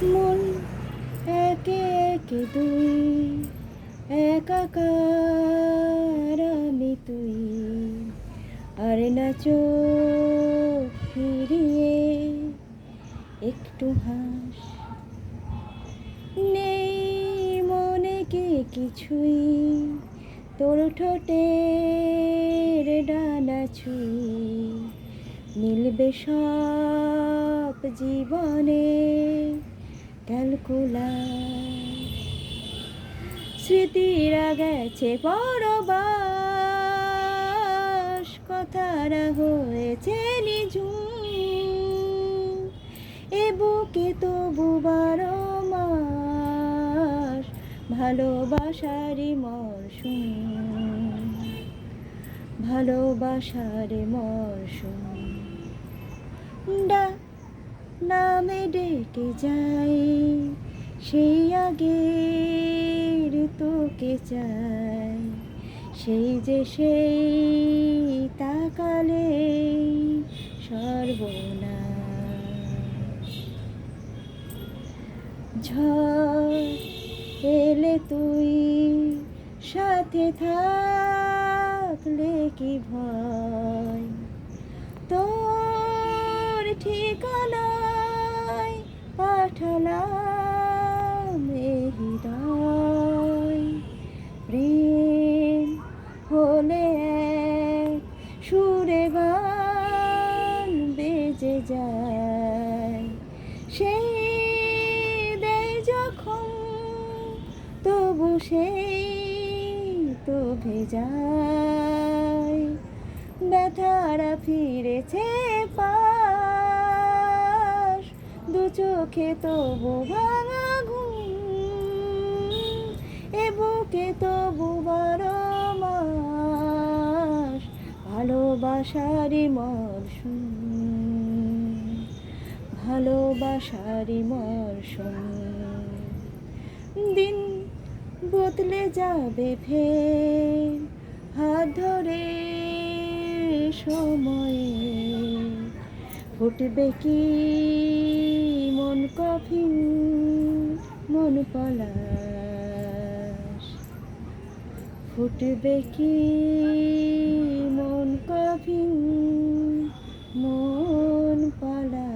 মন একে একে দুই, একাকার আমি তুই। আর না চোখ ফিরিয়ে একটু হাস, নেই মনে কি কিছুই, তোর ঠোঁটের ডানা ছুঁই। মিলবে সব জীবনে ক্যালকুলাস, স্মৃতিরা গেছে পরবাস, কথারা হয়েছে নিঝুম। এ বুকে তবু 12 মাস ভালোবাসারই মরশুম, ভালোবাসার মরশুম। নামে ডেকে যাই, সেই আগের তোকে চাই। সেই যে সেই তাকালে সর্বনাশ। ঝড় এলে তুই সাথে থাকলে কি ভয়, তোর ঠিকানায় পাঠালাম এ হৃদয়। প্রেম হলে এক সুরে গান বেজে যায়, সেই দেয় যখন তবু সেই তো ভেজায়। ব্যথারা ফিরেছে পাশ, দু চোখে তবু ভাঙা ঘুম। এ বুকে তবু 12 মাস ভালোবাসারই মরশুম, ভালোবাসারই মরশুম। দিন বদলে যাবে ফের হাত ধরে সময়ে, ফুটবে কি মন কফি মন পলাশ, ফুটবে কি মন কফি মন পলাশ।